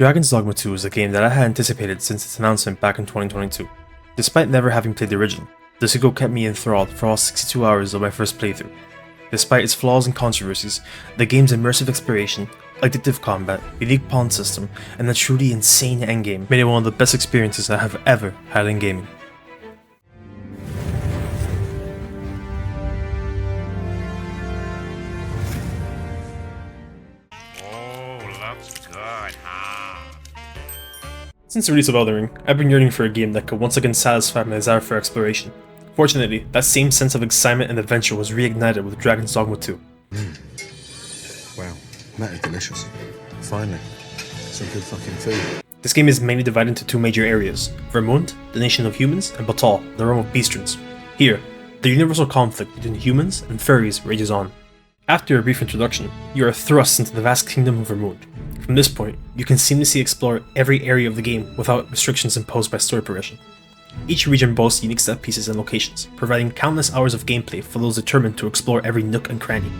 Dragon's Dogma 2 is a game that I had anticipated since its announcement back in 2022. Despite never having played the original, the sequel kept me enthralled for all 62 hours of my first playthrough. Despite its flaws and controversies, the game's immersive exploration, addictive combat, unique pawn system, and a truly insane endgame made it one of the best experiences I have ever had in gaming. Since the release of Elden Ring, I've been yearning for a game that could once again satisfy my desire for exploration. Fortunately, that same sense of excitement and adventure was reignited with Dragon's Dogma 2. Wow, that is delicious. Finally, some good fucking food. This game is mainly divided into two major areas: Vermont, the nation of humans, and Batal, the realm of beastrons. Here, the universal conflict between humans and furries rages on. After a brief introduction, you are thrust into the vast kingdom of Vermont. From this point, you can seamlessly explore every area of the game without restrictions imposed by story progression. Each region boasts unique set pieces and locations, providing countless hours of gameplay for those determined to explore every nook and cranny.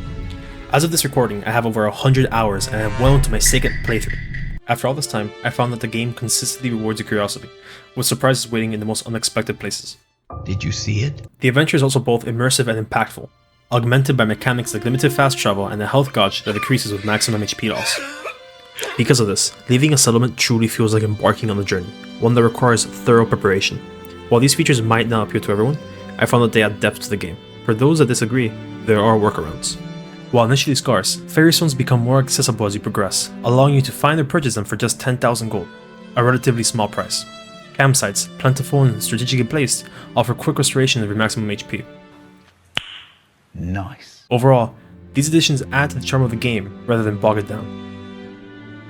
As of this recording, I have over 100 hours and I am well into my second playthrough. After all this time, I found that the game consistently rewards your curiosity, with surprises waiting in the most unexpected places. Did you see it? The adventure is also both immersive and impactful, augmented by mechanics like limited fast travel and a health gauge that decreases with maximum HP loss. Because of this, leaving a settlement truly feels like embarking on a journey, one that requires thorough preparation. While these features might not appeal to everyone, I found that they add depth to the game. For those that disagree, there are workarounds. While initially scarce, fairy stones become more accessible as you progress, allowing you to find or purchase them for just 10,000 gold, a relatively small price. Campsites, plentiful and strategically placed, offer quick restoration of your maximum HP. Nice. Overall, these additions add to the charm of the game rather than bog it down.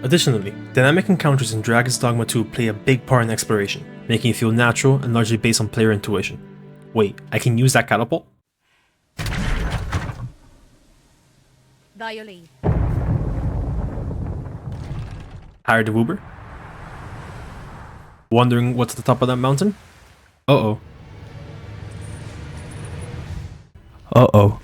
Additionally, dynamic encounters in Dragon's Dogma 2 play a big part in exploration, making it feel natural and largely based on player intuition. Wait, I can use that catapult? By your leave. Hire the Woober? Wondering what's at the top of that mountain? Uh-oh. Uh-oh.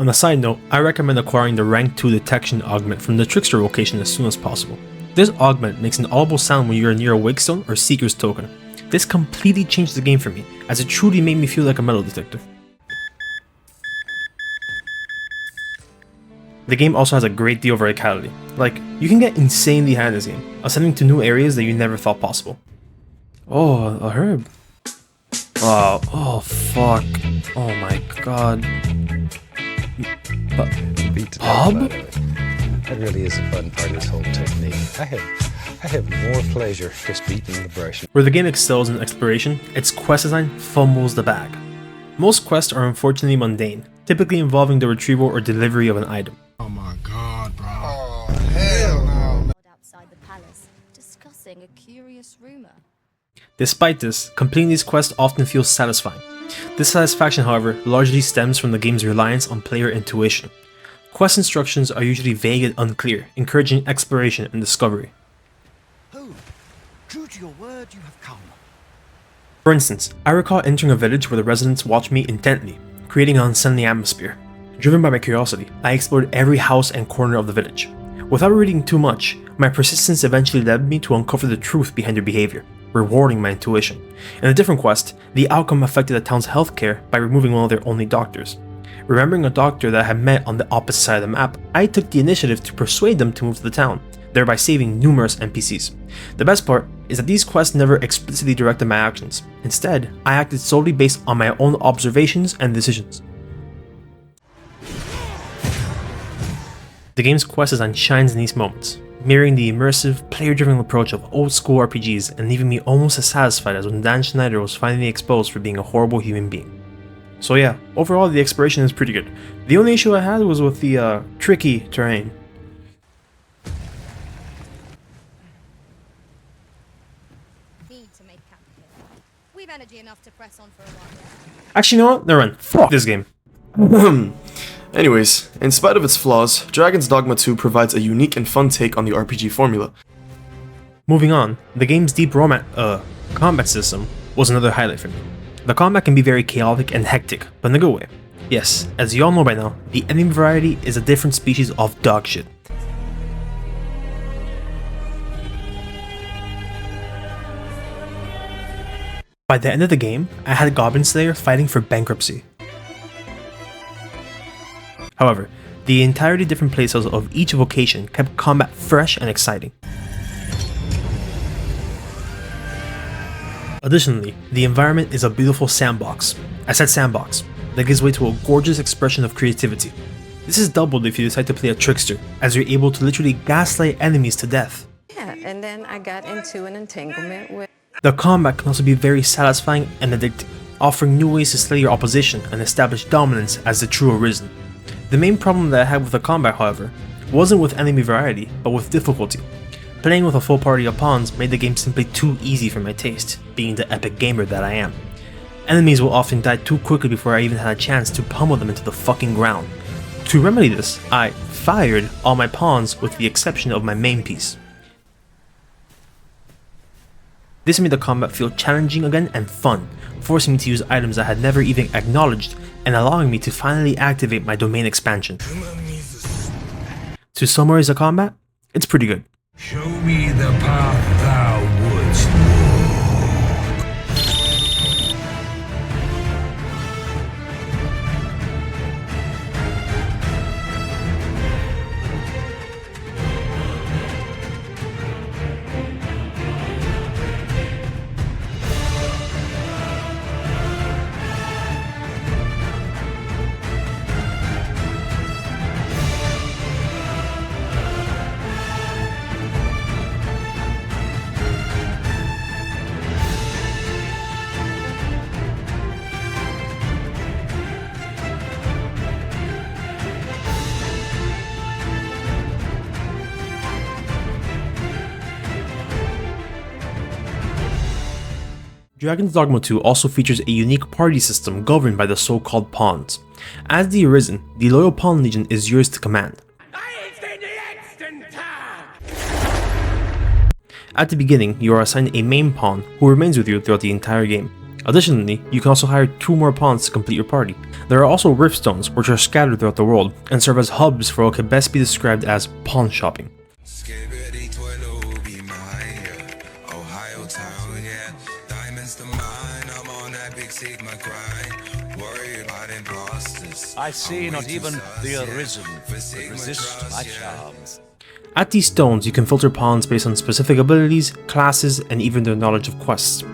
On a side note, I recommend acquiring the rank 2 detection augment from the Trickster location as soon as possible. This augment makes an audible sound when you are near a Wakestone or Seeker's token. This completely changed the game for me, as it truly made me feel like a metal detector. The game also has a great deal of verticality. Like, you can get insanely high in this game, ascending to new areas that you never thought possible. Oh, a herb. Oh fuck. Oh my god. Bob? That really is a fun part of this whole technique. I have more pleasure just beating the brush. Where the game excels in exploration, its quest design fumbles the bag. Most quests are unfortunately mundane, typically involving the retrieval or delivery of an item. Oh my god, bro. Oh, hell no. Outside the palace, discussing a curious rumor. Despite this, completing these quests often feels satisfying. This satisfaction, however, largely stems from the game's reliance on player intuition. Quest instructions are usually vague and unclear, encouraging exploration and discovery. Who? True to your word you have come. For instance, I recall entering a village where the residents watched me intently, creating an unsettling atmosphere. Driven by my curiosity, I explored every house and corner of the village. Without reading too much, my persistence eventually led me to uncover the truth behind their behavior, rewarding my intuition. In a different quest, the outcome affected the town's healthcare by removing one of their only doctors. Remembering a doctor that I had met on the opposite side of the map, I took the initiative to persuade them to move to the town, thereby saving numerous NPCs. The best part is that these quests never explicitly directed my actions. Instead, I acted solely based on my own observations and decisions. The game's quest design shines in these moments, mirroring the immersive, player-driven approach of old-school RPGs and leaving me almost as satisfied as when Dan Schneider was finally exposed for being a horrible human being. So yeah, overall the exploration is pretty good. The only issue I had was with the tricky terrain. Need to make camp here. We've energy enough to press on for a while. Actually, you know what? Never mind. Fuck this game. Anyways, in spite of its flaws, Dragon's Dogma 2 provides a unique and fun take on the RPG formula. Moving on, the game's deep combat system was another highlight for me. The combat can be very chaotic and hectic, but in a good way. Yes, as you all know by now, the enemy variety is a different species of dog shit. By the end of the game, I had Goblin Slayer fighting for bankruptcy. However, the entirely different playstyles of each vocation kept combat fresh and exciting. Additionally, the environment is a beautiful sandbox. I said sandbox. That gives way to a gorgeous expression of creativity. This is doubled if you decide to play a trickster, as you're able to literally gaslight enemies to death. Yeah, and then I got into an entanglement with... The combat can also be very satisfying and addictive, offering new ways to slay your opposition and establish dominance as the true Arisen. The main problem that I had with the combat, however, wasn't with enemy variety, but with difficulty. Playing with a full party of pawns made the game simply too easy for my taste, being the epic gamer that I am. Enemies will often die too quickly before I even had a chance to pummel them into the fucking ground. To remedy this, I fired all my pawns with the exception of my main piece. This made the combat feel challenging again and fun, forcing me to use items I had never even acknowledged and allowing me to finally activate my domain expansion. To summarize the combat, it's pretty good. Show me the path thou wouldst walk. Dragon's Dogma 2 also features a unique party system governed by the so-called pawns. As the Arisen, the Loyal Pawn Legion is yours to command. At the beginning, you are assigned a main pawn who remains with you throughout the entire game. Additionally, you can also hire 2 more pawns to complete your party. There are also rift stones which are scattered throughout the world and serve as hubs for what could best be described as pawn shopping. I see not even the Arisen could resist my charms. At these stones, you can filter pawns based on specific abilities, classes, and even their knowledge of quests.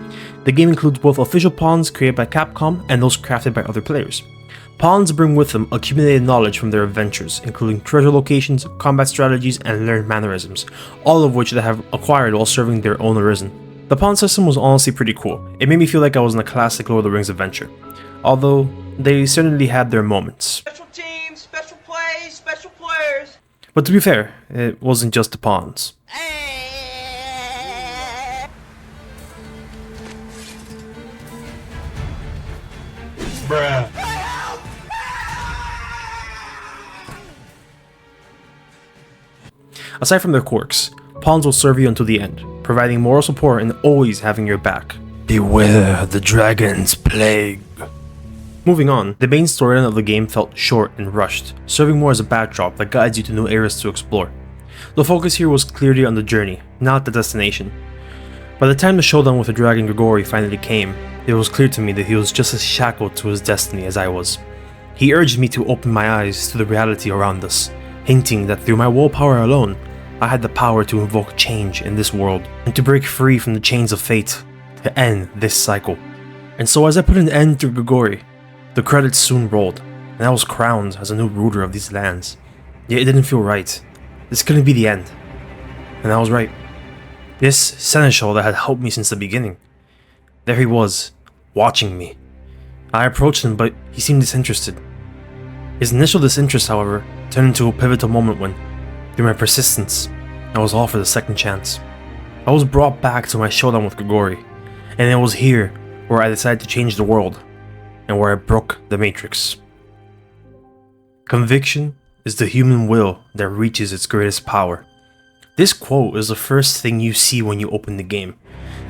The game includes both official pawns created by Capcom and those crafted by other players. Pawns bring with them accumulated knowledge from their adventures, including treasure locations, combat strategies, and learned mannerisms, all of which they have acquired while serving their own Arisen. The pawn system was honestly pretty cool. It made me feel like I was in a classic Lord of the Rings adventure, although they certainly had their moments. Special teams, special plays, special players. But to be fair, it wasn't just the pawns. Bruh. Aside from their quirks, pawns will serve you until the end, providing moral support and always having your back. Beware the dragon's plague. Moving on, the main storyline of the game felt short and rushed, serving more as a backdrop that guides you to new areas to explore. The focus here was clearly on the journey, not the destination. By the time the showdown with the dragon Grigori finally came, it was clear to me that he was just as shackled to his destiny as I was. He urged me to open my eyes to the reality around us, hinting that through my willpower alone, I had the power to invoke change in this world, and to break free from the chains of fate, to end this cycle. And so as I put an end to Grigori, the credits soon rolled, and I was crowned as a new ruler of these lands. Yet it didn't feel right. This couldn't be the end. And I was right. This seneschal that had helped me since the beginning. There he was, watching me. I approached him, but he seemed disinterested. His initial disinterest, however, turned into a pivotal moment when, through my persistence, I was offered a second chance. I was brought back to my showdown with Grigori, and it was here where I decided to change the world, and where I broke the Matrix. Conviction is the human will that reaches its greatest power. This quote is the first thing you see when you open the game,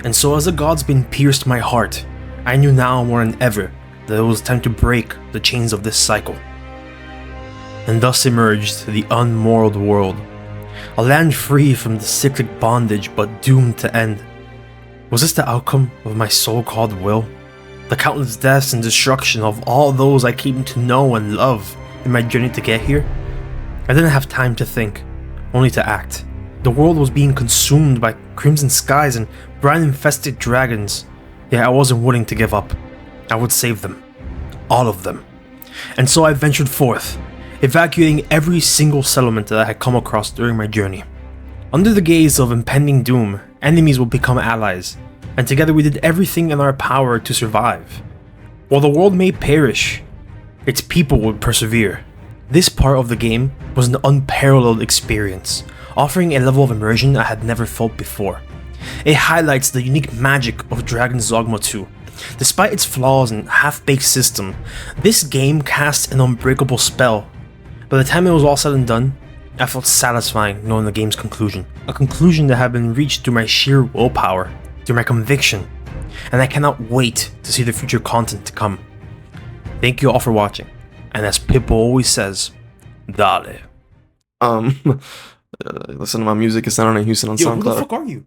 and so as the gods been pierced my heart, I knew now more than ever that it was time to break the chains of this cycle. And thus emerged the unmoraled world, a land free from the cyclic bondage but doomed to end. Was this the outcome of my so-called will? The countless deaths and destruction of all those I came to know and love in my journey to get here? I didn't have time to think, only to act. The world was being consumed by crimson skies and brine-infested dragons, yet I wasn't willing to give up. I would save them. All of them. And so I ventured forth, evacuating every single settlement that I had come across during my journey. Under the gaze of impending doom, enemies would become allies, and together we did everything in our power to survive. While the world may perish, its people would persevere. This part of the game was an unparalleled experience, offering a level of immersion I had never felt before. It highlights the unique magic of Dragon's Dogma 2. Despite its flaws and half-baked system, this game cast an unbreakable spell. By the time it was all said and done, I felt satisfying knowing the game's conclusion. A conclusion that had been reached through my sheer willpower, through my conviction, and I cannot wait to see the future content to come. Thank you all for watching, and as Pippo always says, Dale. Listen to my music. It's not on Houston on Yo, who the SoundCloud. fuck are you?